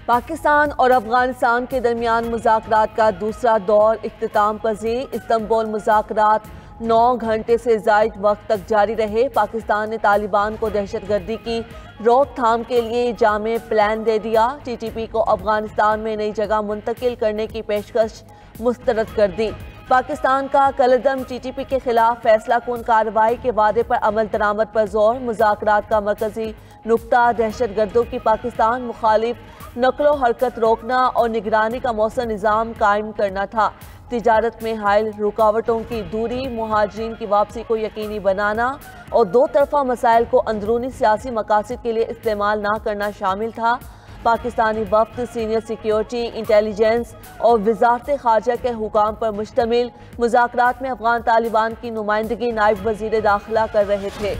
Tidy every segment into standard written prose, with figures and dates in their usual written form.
पाकिस्तान और अफगानिस्तान के दरमियान मुज़ाकरात का दूसरा दौर इख्तिताम पजीर। इस्तांबुल मुज़ाकरात 9 घंटे से ज़ायद वक्त तक जारी रहे। पाकिस्तान ने तालिबान को दहशतगर्दी की रोकथाम के लिए जामे प्लान दे दिया। TTP को अफगानिस्तान में नई जगह मुंतकिल करने की पेशकश मुस्तरद कर दी। पाकिस्तान का कलदम TTP के खिलाफ फैसला कुन कार्रवाई के वादे पर अमल दरामद पर जोर। मुज़ाकरात का मरकजी नुक्ता दहशतगर्दों की पाकिस्तान मुखालिफ नकलो हरकत रोकना और निगरानी का मौसम निज़ाम कायम करना था। तिजारत में हायल रुकावटों की दूरी, मुहाजिरीन की वापसी को यकीनी बनाना और दो तरफा मसाइल को अंदरूनी सियासी मकासद के लिए इस्तेमाल ना करना शामिल था। पाकिस्तानी वफ्द सीनियर सिक्योरिटी, इंटेलिजेंस और वजारत खारजा के हुकाम पर मुश्तमिल मुज़ाकरात में अफगान तालिबान की नुमाइंदगी नायब वजीर दाखिला कर रहे थे।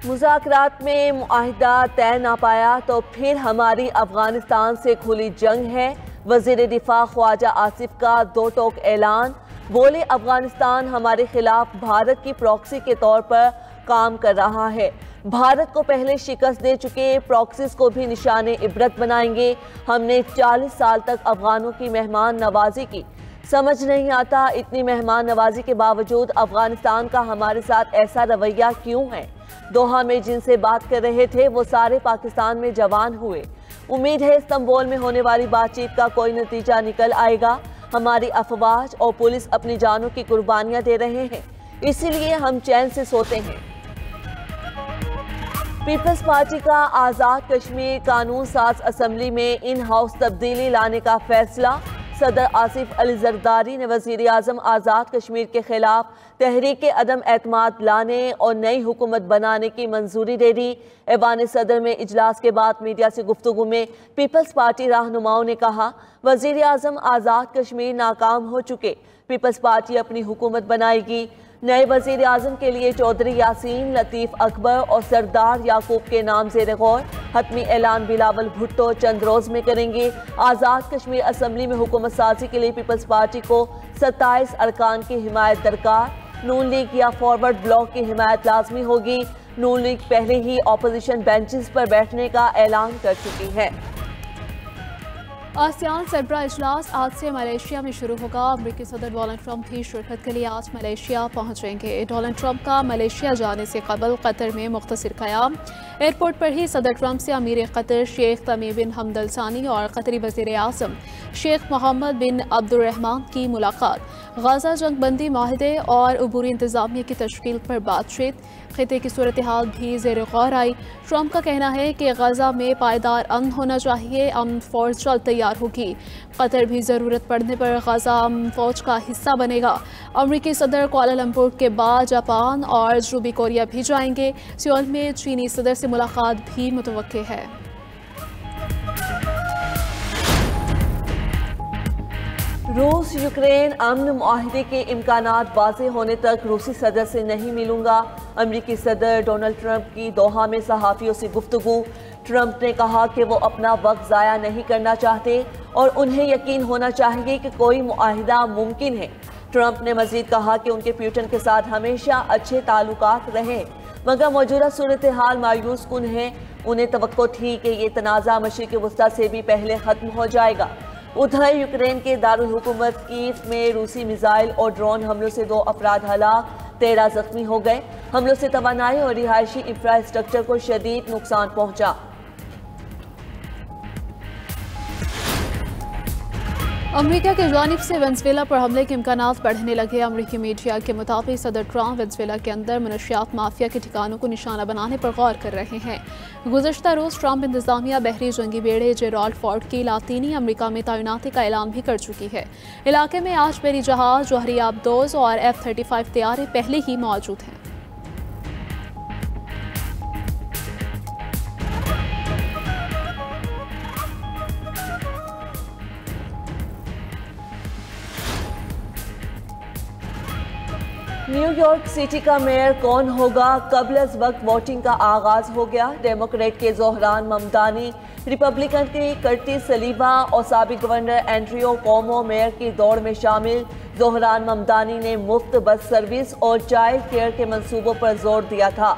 मुज़ाकरात में मुआहिदा तय ना पाया तो फिर हमारी अफगानिस्तान से खुली जंग है। वज़ीर दिफा ख्वाजा आसिफ का दो टोक ऐलान। बोले, अफगानिस्तान हमारे खिलाफ भारत की प्रॉक्सी के तौर पर काम कर रहा है। भारत को पहले शिकस्त दे चुके प्रॉक्सीज को भी निशाने इबरत बनाएंगे। हमने 40 साल तक अफगानों की मेहमान नवाजी की। समझ नहीं आता इतनी मेहमान नवाजी के बावजूद अफगानिस्तान का हमारे साथ ऐसा रवैया क्यों है। दोहा में जिनसे बात कर रहे थे वो सारे पाकिस्तान में जवान हुए। उम्मीद है इस्तांबुल में होने वाली बातचीत का कोई नतीजा निकल आएगा। हमारी अफवाज और पुलिस अपनी जानों की कुर्बानियां दे रहे हैं, इसीलिए हम चैन से सोते हैं। पीपल्स पार्टी का आज़ाद कश्मीर कानून साज असम्बली में इन हाउस तब्दीली लाने का फैसला। सदर आसिफ अली जरदारी ने वज़ीर आज़म आज़ाद कश्मीर के खिलाफ तहरीक अदम एतमाद लाने और नई हुकूमत बनाने की मंजूरी दे दी। ऐवान सदर में इजलास के बाद मीडिया से गुफ्तगू में पीपल्स पार्टी रहनुमाओं ने कहा, वज़ीर आज़म आज़ाद कश्मीर नाकाम हो चुके, पीपल्स पार्टी अपनी हुकूमत बनाएगी। नए वज़ीर आज़म के लिए चौधरी यासीन, लतीफ़ अकबर और सरदार याकूब के नाम ज़ेर गौर। हतमी ऐलान बिलावल भुट्टो चंद रोज़ में करेंगे। आज़ाद कश्मीर असम्बली में हुकूमत साजी के लिए पीपल्स पार्टी को 27 अरकान की हिमायत दरकार। नून लीग या फॉरवर्ड ब्लॉक की हिमायत लाजमी होगी। नून लीग पहले ही अपोजिशन बेंचेस पर बैठने का ऐलान कर चुकी है। आसियान सरबराह इजलास आज से मलेशिया में शुरू होगा। अमेरिकी सदर डोनाल्ड ट्रंप भी शिरकत के लिए आज मलेशिया पहुंचेंगे। डोनाल्ड ट्रंप का मलेशिया जाने से कबल कतर में मुख्तसर क़याम। एयरपोर्ट पर ही सदर ट्रंप से अमीर कतर शेख तमीम बिन हमद अल सानी और कतरी वज़ीर आज़म शेख मोहम्मद बिन अब्दुर्रहमान की मुलाकात। गाज़ा जंगबंदी माहिदे और अबूरी इंतज़ामिया की तश्कील पर बातचीत। खिते की सूरत हाल भी ज़ेर गौर आई। ट्रंप का कहना है कि गाज़ा में पायदार अमन होना चाहिए। अमन फौज जल्द तैयार होगी। कतर भी ज़रूरत पड़ने पर गाज़ा अमन फौज का हिस्सा बनेगा। अमरीकी सदर कुआलालंपुर के बाद जापान और जनूबी कोरिया भी जाएंगे। सियोल में चीनी सदर से मुलाकात भी मुतवक्के है। रूस यूक्रेन अमन मुआहिदे के इम्कानात वाज़ेह होने तक रूसी सदर से नहीं मिलूंगा। अमरीकी सदर डोनाल्ड ट्रंप की दोहा में सहाफ़ियों से गुफ्तगू। ट्रंप ने कहा कि वो अपना वक्त ज़ाया नहीं करना चाहते और उन्हें यकीन होना चाहिए कि कोई मुआहिदा मुमकिन है। ट्रंप ने मज़ीद कहा कि उनके पुतिन के साथ हमेशा अच्छे ताल्लुकात रहे, मगर मौजूदा सूरत हाल मायूस कुन है। उन्हें तवक्को थी कि ये तनाज़ा मशरिक़ वस्ता से भी पहले ख़त्म हो जाएगा। उधर यूक्रेन के दारुल हुकूमत कीव में रूसी मिसाइल और ड्रोन हमलों से 2 अफराद हलाक, 13 जख्मी हो गए। हमलों से तवानाई और रिहायशी इंफ्रास्ट्रक्चर को शदीद नुकसान पहुंचा। अमेरिका की जानिब से वेनेज़ुएला पर हमले के इम्कानात बढ़ने लगे। अमेरिकी मीडिया के मुताबिक सदर ट्रंप वेनेज़ुएला के अंदर मनशियात माफिया के ठिकानों को निशाना बनाने पर गौर कर रहे हैं। गुज़श्ता रोज़ ट्रंप इंतजामिया बहरी जंगी बेड़े जेराल्ड फोर्ड की लातीनी अमेरिका में तैनाती का ऐलान भी कर चुकी है। इलाके में आज बहरी जहाज, जौहरी आबदोज और F-35 तैयारे पहले ही मौजूद हैं। न्यूयॉर्क सिटी का मेयर कौन होगा? कबल अज वक्त वोटिंग का आगाज हो गया। डेमोक्रेट के जोहरान ममदानी, रिपब्लिकन की कर्टिस सलीवा और साबिक गवर्नर एंड्रियो कोमो मेयर की दौड़ में शामिल। जोहरान ममदानी ने मुफ्त बस सर्विस और चाइल्ड केयर के मंसूबों पर जोर दिया था।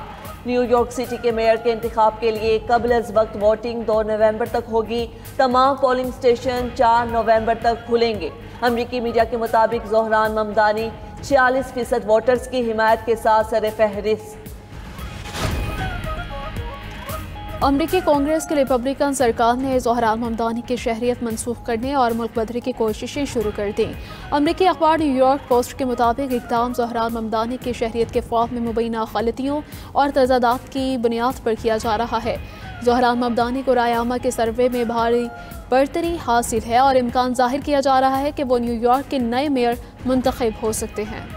न्यूयॉर्क सिटी के मेयर के इंतखाब के लिए कबल अज वक्त वोटिंग 2 नवंबर तक होगी। तमाम पोलिंग स्टेशन 4 नवंबर तक खुलेंगे। अमरीकी मीडिया के मुताबिक ज़ोहरान ममदानी 46% वोटर्स की हिमायत के साथ सर फहरिस्त। अमरीकी कांग्रेस की रिपब्लिकन सरकार ने ज़ोहरान ममदानी की शहरियत मनसूख करने और मुल्क बदरी की कोशिशें शुरू कर दी। अमरीकी अखबार न्यूयॉर्क पोस्ट के मुताबिक इक़दाम ज़ोहरान ममदानी की शहरियत के फ़ॉर्म में मुबैना गलतियों और तजादात की बुनियाद पर किया जा रहा है। ज़ोहरान ममदानी को रायामा के सर्वे में भारी बढ़तरी हासिल है और इम्कान जाहिर किया जा रहा है कि वो न्यूयॉर्क के नए मेयर मुंतखब हो सकते हैं।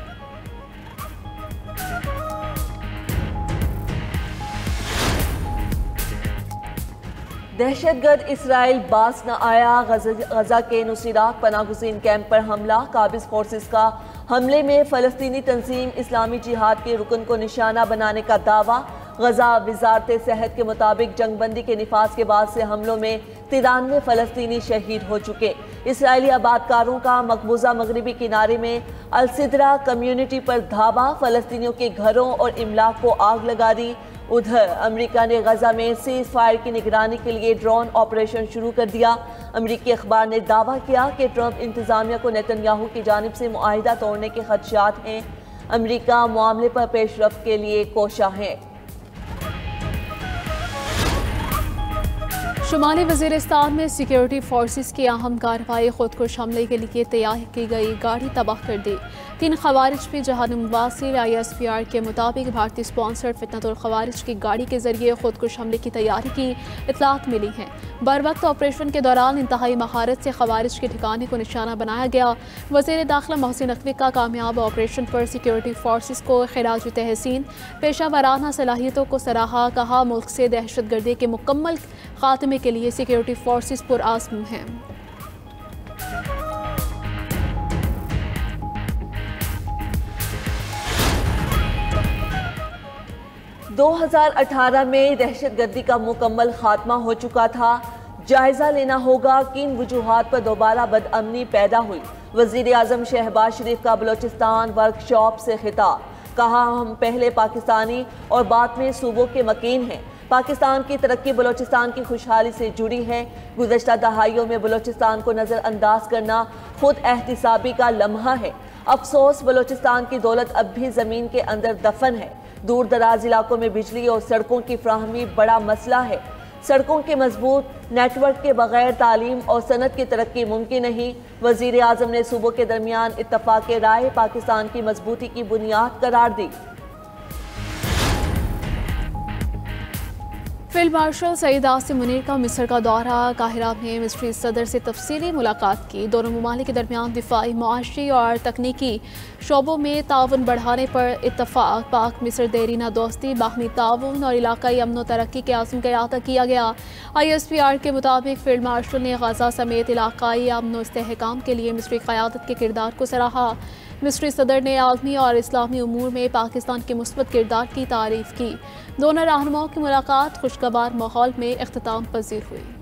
दहशतगर्द इसराइल बास न आया। गजा के नुसीरात पनागुज़ीन कैंप पर हमला। काबिज फोर्सेस का हमले में फ़लस्तीनी तंजीम इस्लामी जिहाद के रुकन को निशाना बनाने का दावा। गजा वजारत सेहत के मुताबिक जंगबंदी के निफाज के बाद से हमलों में 93 फ़लस्तीनी शहीद हो चुके। इसराइली आबादकारों का मकबूजा मगरबी किनारे में अलसिद्रा कम्यूनिटी पर धावा। फ़लस्तीनियों के घरों और इमलाक को आग लगा दी। उधर अमेरिका ने गजा में सीज फायर की निगरानी के लिए ड्रोन ऑपरेशन शुरू कर दिया। अमेरिकी अखबार ने दावा किया कि ट्रंप इंतजामिया को नेतन्याहू की जानिब से मुआहिदा तोड़ने के खदशात हैं। अमेरिका मामले पर पेशरफ्त के लिए कोशा है। शुमाली वज़ीरिस्तान में सिक्योरिटी फोर्सेस की अहम कार्रवाई खुदकुश हमले के लिए तैयार की गई गाड़ी तबाह कर दी। 3 खवारिज भी जहानुम वासिल ISPR के मुताबिक भारतीय स्पॉन्सर्ड फितनतुल खवारिज की गाड़ी के जरिए खुदकुश हमले की तैयारी की इतलात मिली हैं। बर वक्त ऑपरेशन के दौरान इंतहाई महारत से खवारिज के ठिकाने को निशाना बनाया गया। वज़ीर दाखिला मोहसिन नकवी का कामयाब ऑपरेशन पर सिक्योरिटी फोर्सेस को खिराज तहसीन पेशा वराना सलाहियतों को सराहा। कहा मुल्क से दहशत गर्दी के मुकम्मल खात्मे के लिए सिक्योरिटी फोर्सेस पुरआज़म हैं। 2018 में दहशतगर्दी का मुकम्मल खात्मा हो चुका था। जायजा लेना होगा किन वजूहात पर दोबारा बदअमनी पैदा हुई। वज़ीर आज़म शहबाज शरीफ का बलोचिस्तान वर्कशॉप से खिताब। कहा हम पहले पाकिस्तानी और बाद में सूबों के मकीन हैं। पाकिस्तान की तरक्की बलोचिस्तान की खुशहाली से जुड़ी है। गुज़श्ता दहाइयों में बलोचिस्तान को नज़रअंदाज करना खुद एहतिसाबी का लम्हा है। अफसोस बलोचिस्तान की दौलत अब भी ज़मीन के अंदर दफन है। दूर दराज इलाकों में बिजली और सड़कों की फ्राहमी बड़ा मसला है। सड़कों के मजबूत नेटवर्क के बगैर तालीम और सनत की तरक्की मुमकिन नहीं। वज़ीर आज़म ने सूबों के दरमियान इत्तफाक राय पाकिस्तान की मजबूती की बुनियाद करार दी। फील्ड मार्शल सईद आसिम मुनीर का मिस्र का दौरा। काहिरा में मिस्री सदर से तफसीली मुलाकात की। दोनों ममालिक के दरमियान दिफाई, मुआशी और तकनीकी शोबों में ताउन बढ़ाने पर इत्तफाक। पाक मिस्र देरीना दोस्ती, बाहमी ताउन और इलाकाई अमन तरक्की के आज़म का अहाता किया गया। ISPR के मुताबिक फील्ड मार्शल ने गजा समेत इलाकाई अमन इस्तेहकाम के लिए मिस्री क़यादत के किरदार को सराहा। मिस्री सदर ने आलमी और इस्लामी उमूर में पाकिस्तान के मुस्बत किरदार की तारीफ की। दोनों रहनुमाओं की मुलाकात खुशगवार माहौल में इख्तिताम पजीर हुई।